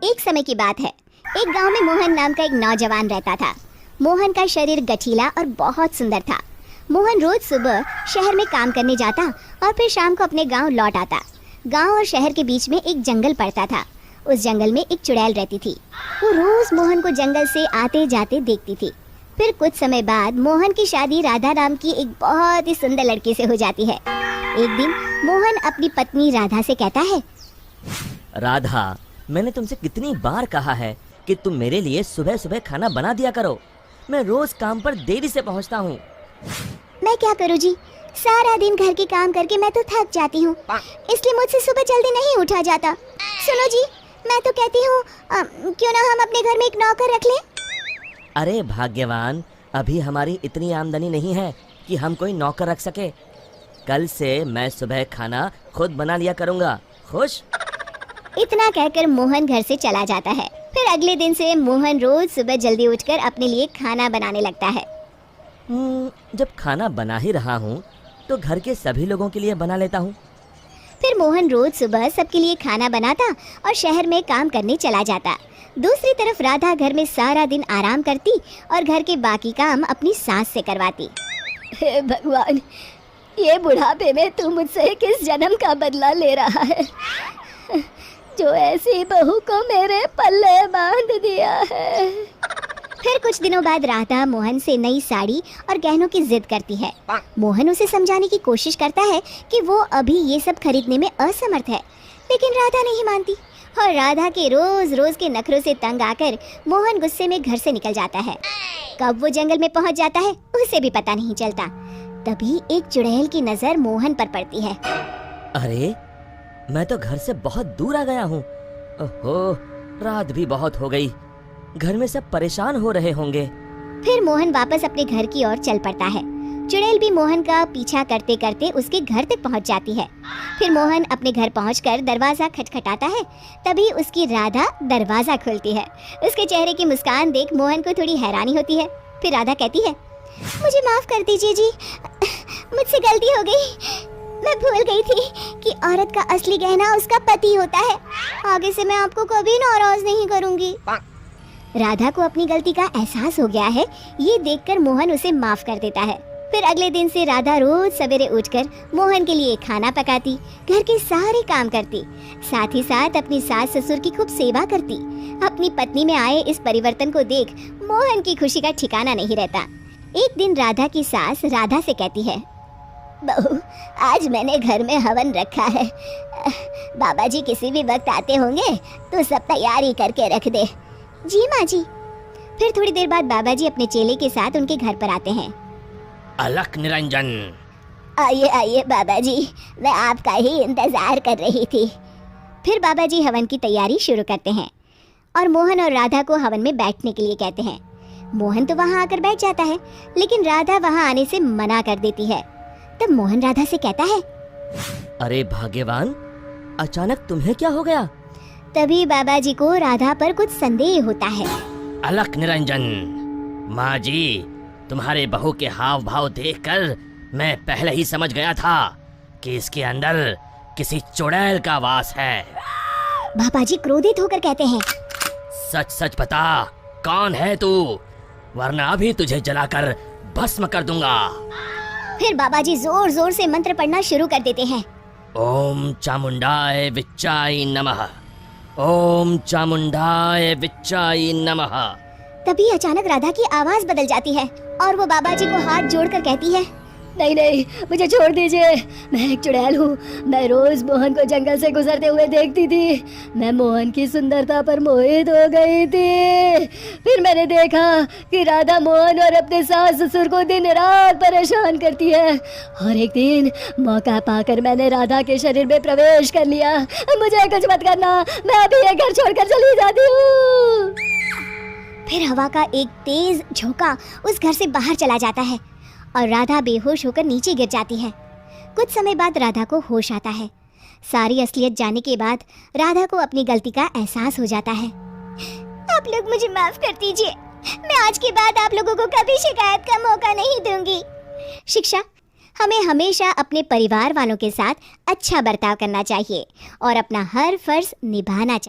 एक समय की बात है। एक गांव में मोहन नाम का एक नौजवान रहता था। मोहन का शरीर गठीला और बहुत सुंदर था। मोहन रोज सुबह शहर में काम करने जाता और फिर शाम को अपने गांव लौट आता। गांव और शहर के बीच में एक जंगल पड़ता था। उस जंगल में एक चुड़ैल रहती थी। वो रोज मोहन को जंगल से आते जाते देखती थी। फिर कुछ समय बाद मोहन की शादी राधा नाम की एक बहुत ही सुंदर लड़की से हो जाती है। एक दिन मोहन अपनी पत्नी राधा से कहता है, राधा, मैंने तुमसे कितनी बार कहा है कि तुम मेरे लिए सुबह सुबह खाना बना दिया करो। मैं रोज काम पर देरी से पहुंचता हूँ। मैं क्या करूँ जी, सारा दिन घर के काम करके मैं तो थक जाती हूँ, इसलिए मुझसे सुबह जल्दी नहीं उठा जाता। सुनो जी, मैं तो कहती हूँ क्यों ना हम अपने घर में एक नौकर रख लें। अरे भाग्यवान, अभी हमारी इतनी आमदनी नहीं है कि हम कोई नौकर रख सके। कल से मैं सुबह खाना खुद बना लिया करूँगा। खुश? इतना कहकर मोहन घर से चला जाता है। फिर अगले दिन से मोहन रोज सुबह जल्दी उठकर अपने लिए खाना बनाने लगता है। जब खाना बना ही रहा हूँ तो घर के सभी लोगों के लिए बना लेता हूँ। फिर मोहन रोज सुबह सबके लिए खाना बनाता और शहर में काम करने चला जाता। दूसरी तरफ राधा घर में सारा दिन आराम करती और घर के बाकी काम अपनी सास से करवाती। हे भगवान, ये बुढ़ापे में तू मुझसे किस जन्म का बदला ले रहा है, जो ऐसी बहू को मेरे पल्ले बांध दिया है। फिर कुछ दिनों बाद राधा मोहन से नई साड़ी और गहनों की जिद करती है। मोहन उसे समझाने की कोशिश करता है कि वो अभी ये सब खरीदने में असमर्थ है, लेकिन राधा नहीं मानती और राधा के रोज रोज के नखरों से तंग आकर मोहन गुस्से में घर से निकल जाता है। कब वो जंगल में पहुंच जाता है उसे भी पता नहीं चलता। तभी एक चुड़ैल की नजर मोहन पर पड़ती है। अरे, मैं तो घर से बहुत दूर आ गया हूँ। ओहो, रात भी बहुत हो गई। घर में सब परेशान हो रहे होंगे। फिर मोहन वापस अपने घर की ओर चल पड़ता है। चुड़ैल भी मोहन का पीछा करते करते उसके घर तक पहुंच जाती है। फिर मोहन अपने घर पहुंचकर दरवाजा खटखटाता है। तभी उसकी राधा दरवाजा खोलती है। उसके चेहरे की मुस्कान देख मोहन को थोड़ी हैरानी होती है। फिर राधा कहती है, मुझे माफ कर दीजिए जी, मुझसे गलती हो गई। मैं भूल गई थी कि औरत का असली गहना उसका पति होता है। आगे से मैं आपको कभी नाराज नहीं करूंगी। राधा को अपनी गलती का एहसास हो गया है। ये देखकर मोहन उसे माफ कर देता है। फिर अगले दिन से राधा रोज सवेरे उठकर मोहन के लिए खाना पकाती, घर के सारे काम करती, साथ ही साथ अपनी सास ससुर की खूब सेवा करती। अपनी पत्नी में आए इस परिवर्तन को देख मोहन की खुशी का ठिकाना नहीं रहता। एक दिन राधा की सास राधा से कहती है, बहू, आज मैंने घर में हवन रखा है। बाबा जी किसी भी वक्त आते होंगे तो सब तैयारी करके रख दे। जी माँ जी। फिर थोड़ी देर बाद बाबा जी अपने चेले के साथ उनके घर पर आते हैं। अलख निरंजन। आइए आइए बाबा जी, मैं आपका ही इंतजार कर रही थी। फिर बाबा जी हवन की तैयारी शुरू करते हैं और मोहन और राधा को हवन में बैठने के लिए कहते हैं। मोहन तो वहाँ आकर बैठ जाता है, लेकिन राधा वहाँ आने से मना कर देती है। तब मोहन राधा से कहता है, अरे भाग्यवान, अचानक तुम्हें क्या हो गया? तभी बाबा जी को राधा पर कुछ संदेह होता है। अलख निरंजन, माँ जी, तुम्हारे बहू के हाव भाव देखकर मैं पहले ही समझ गया था कि इसके अंदर किसी चुड़ैल का वास है। बाबा जी क्रोधित होकर कहते हैं, सच सच बता, कौन है तू, वरना अभी तुझे जलाकर भस्म कर दूंगा। फिर बाबा जी जोर जोर से मंत्र पढ़ना शुरू कर देते हैं। ओम चामुंडाय विच्चाय नमः, ओम चामुंडाय विच्चाय नमः। तभी अचानक राधा की आवाज बदल जाती है और वो बाबा जी को हाथ जोड़कर कहती है, नहीं नहीं, मुझे छोड़ दीजिए, मैं एक चुड़ैल हूँ। मैं रोज मोहन को जंगल से गुजरते हुए देखती थी। मैं मोहन की सुंदरता पर मोहित हो गई थी। फिर मैंने देखा कि राधा मोहन और अपने सास ससुर को दिन रात परेशान करती है और एक दिन मौका पाकर मैंने राधा के शरीर में प्रवेश कर लिया। मुझे कुछ मत करना, मैं अभी ये घर छोड़कर चली जाती हूँ। फिर हवा का एक तेज झोंका उस घर से बाहर चला जाता है और राधा बेहोश होकर नीचे गिर जाती है। कुछ समय बाद राधा को होश आता है। सारी असलियत जानने के बाद राधा को अपनी गलती का एहसास हो जाता है। आप लोग मुझे माफ कर दीजिए, मैं आज के बाद आप लोगों को कभी शिकायत का मौका नहीं दूंगी। शिक्षा, हमें हमेशा अपने परिवार वालों के साथ अच्छा बर्ताव करना चाहिए और अपना हर फर्ज निभाना चाहिए।